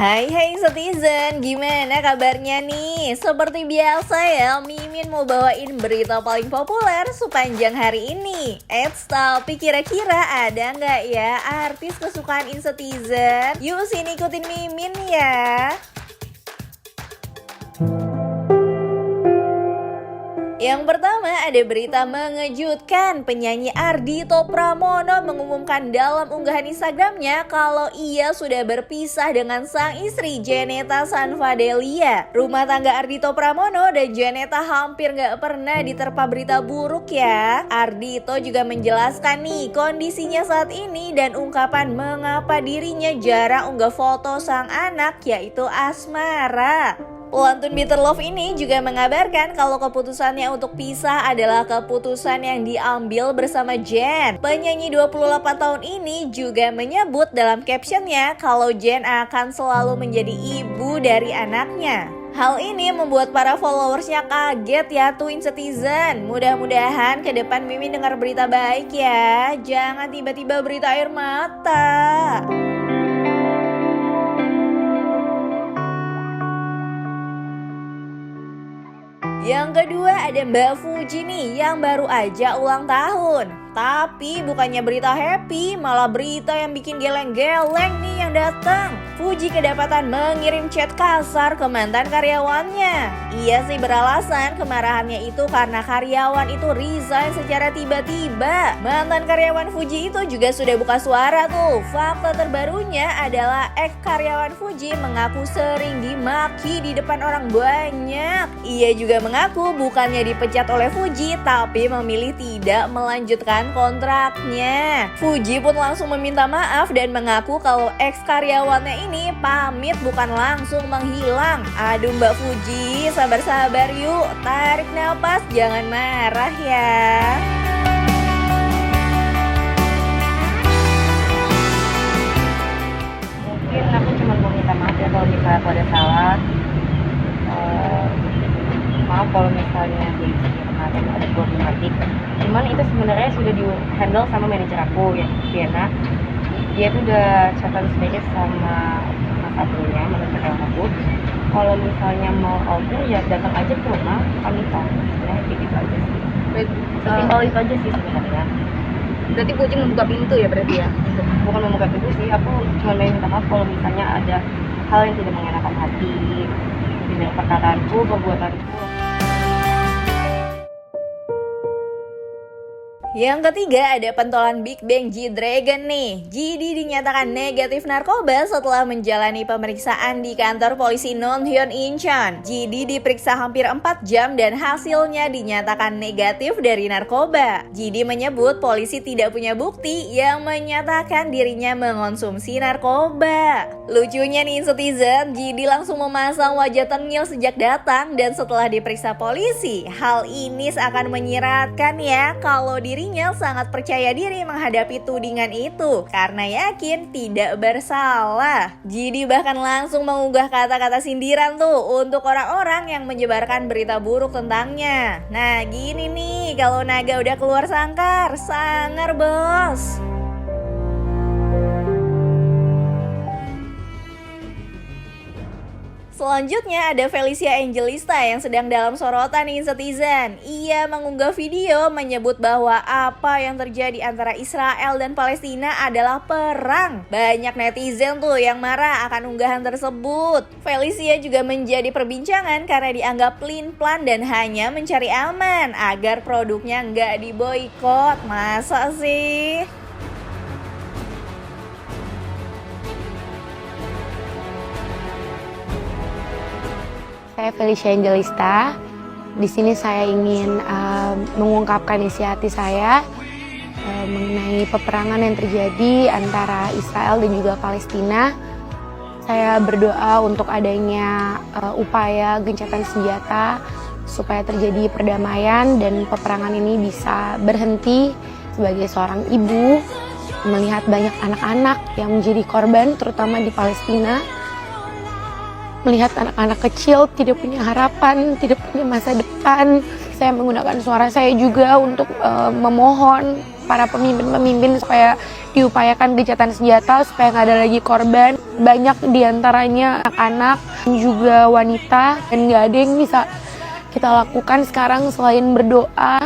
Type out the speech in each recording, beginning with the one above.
Hai Citizen, gimana kabarnya nih? Seperti biasa ya, Mimin mau bawain berita paling populer sepanjang hari ini. Tapi kira-kira ada nggak ya artis kesukaan Citizen? Yuk sini ikutin Mimin ya. Yang pertama ada berita mengejutkan. Penyanyi Ardhito Pramono mengumumkan dalam unggahan Instagramnya kalau ia sudah berpisah dengan sang istri Jeneta Sanfadelia. Rumah tangga Ardhito Pramono dan Jeneta hampir gak pernah diterpa berita buruk ya. Ardhito juga menjelaskan nih kondisinya saat ini dan ungkapan mengapa dirinya jarang unggah foto sang anak yaitu Asmara. Pelantun Bitter Love ini juga mengabarkan kalau keputusannya untuk pisah adalah keputusan yang diambil bersama Jen. Penyanyi 28 tahun ini juga menyebut dalam captionnya kalau Jen akan selalu menjadi ibu dari anaknya. Hal ini membuat para followersnya kaget ya Twin Citizen. Mudah-mudahan ke depan Mimin dengar berita baik ya. Jangan tiba-tiba berita air mata. Yang kedua ada Mbak Fuji nih yang baru aja ulang tahun. Tapi bukannya berita happy, malah berita yang bikin geleng-geleng nih yang datang. Fuji kedapatan mengirim chat kasar ke mantan karyawannya. Ia sih beralasan kemarahannya itu karena karyawan itu resign secara tiba-tiba. Mantan karyawan Fuji itu juga sudah buka suara tuh. Fakta terbarunya adalah ex-karyawan Fuji mengaku sering dimaki di depan orang banyak. Ia juga mengaku bukannya dipecat oleh Fuji, tapi memilih tidak melanjutkan kontraknya. Fuji pun langsung meminta maaf dan mengaku kalau ex-karyawannya ini pamit bukan langsung menghilang. Aduh Mbak Fuji, sabar-sabar yuk, tarik nafas, jangan marah ya. Mungkin aku cuma mau minta maaf ya kalau misalnya aku ada salah. Maaf kalau misalnya di kemarin ada problematik. Cuman itu sebenarnya sudah di handle sama manajer aku ya, Viena. Dia tuh udah chat sendiri sama mas adminnya, manajer aku. Kalau misalnya mau order ya datang aja ke rumah, kami tahu. Ya kayak gitu aja sih. Sesimpel itu aja sih sebenarnya. Berarti Puji membuka pintu ya berarti ya? Bukan membuka pintu sih, aku cuma mau minta maaf kalau misalnya ada hal yang tidak mengenakan hati dengan perkataanku, perbuatanku. Yang ketiga ada pentolan Big Bang G-Dragon nih. GD dinyatakan negatif narkoba setelah menjalani pemeriksaan di kantor polisi Nonhyun Incheon. GD diperiksa hampir 4 jam dan hasilnya dinyatakan negatif dari narkoba. GD menyebut polisi tidak punya bukti yang menyatakan dirinya mengonsumsi narkoba. Lucunya nih Citizen, GD langsung memasang wajah tengil sejak datang dan setelah diperiksa polisi. Hal ini seakan menyiratkan ya kalau dirinya sangat percaya diri menghadapi tudingan itu karena yakin tidak bersalah. GD bahkan langsung mengunggah kata-kata sindiran tuh untuk orang-orang yang menyebarkan berita buruk tentangnya. Nah gini nih, kalau naga udah keluar sangkar, sangar bos. Selanjutnya ada Felicia Angelista yang sedang dalam sorotan nih Citizen. Ia mengunggah video menyebut bahwa apa yang terjadi antara Israel dan Palestina adalah perang. Banyak netizen tuh yang marah akan unggahan tersebut. Felicia juga menjadi perbincangan karena dianggap pelin-pelan dan hanya mencari aman agar produknya nggak diboikot. Masa sih? Saya Felicia Angelista. Di sini saya ingin mengungkapkan isi hati saya mengenai peperangan yang terjadi antara Israel dan juga Palestina. Saya berdoa untuk adanya upaya gencatan senjata supaya terjadi perdamaian dan peperangan ini bisa berhenti. Sebagai seorang ibu, melihat banyak anak-anak yang menjadi korban terutama di Palestina. Melihat anak-anak kecil tidak punya harapan, tidak punya masa depan. Saya menggunakan suara saya juga untuk memohon para pemimpin-pemimpin supaya diupayakan gencatan senjata supaya nggak ada lagi korban. Banyak diantaranya anak-anak, juga wanita, dan nggak ada yang bisa kita lakukan sekarang selain berdoa.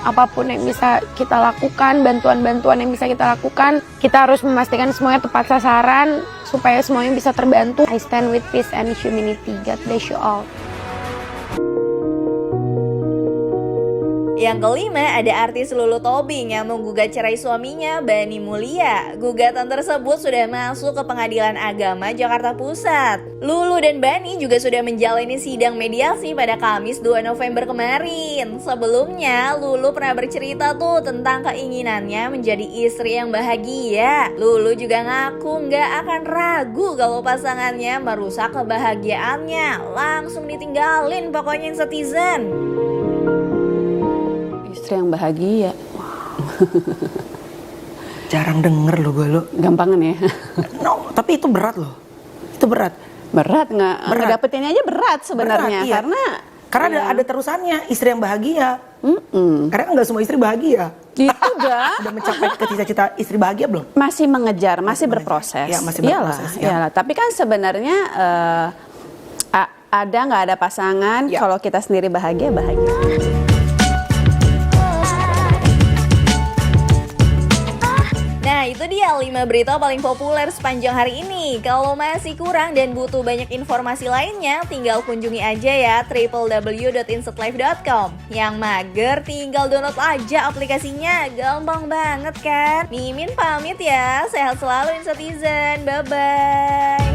Apapun yang bisa kita lakukan, bantuan-bantuan yang bisa kita lakukan, kita harus memastikan semuanya tepat sasaran supaya semuanya bisa terbantu. I stand with peace and humanity. God bless you all. Yang kelima, ada artis Lulu Tobing yang menggugat cerai suaminya, Bani Mulia. Gugatan tersebut sudah masuk ke Pengadilan Agama Jakarta Pusat. Lulu dan Bani juga sudah menjalani sidang mediasi pada Kamis 2 November kemarin. Sebelumnya, Lulu pernah bercerita tuh tentang keinginannya menjadi istri yang bahagia. Lulu juga ngaku nggak akan ragu kalau pasangannya merusak kebahagiaannya. Langsung ditinggalin pokoknya yang Citizen. Istri yang bahagia. Jarang denger loh gue lo. Gampangan ya. No, tapi itu berat loh. Itu berat. Berat nggak? Berat. Dapetinnya aja berat sebenarnya. Berat, iya. Karena ada terusannya, istri yang bahagia. Karena nggak semua istri bahagia. Itu juga. Udah mencapai ke cita-cita istri bahagia belum? Masih mengejar, masih berproses. Ya, masih berproses. Iyalah. Tapi kan sebenarnya ada nggak ada pasangan. Ya. Kalau kita sendiri bahagia. Nah, itu dia 5 berita paling populer sepanjang hari ini. Kalau masih kurang dan butuh banyak informasi lainnya, tinggal kunjungi aja ya www.insetlife.com. Yang mager tinggal download aja aplikasinya, gampang banget kan? Mimin pamit ya, sehat selalu Insetizen, bye-bye.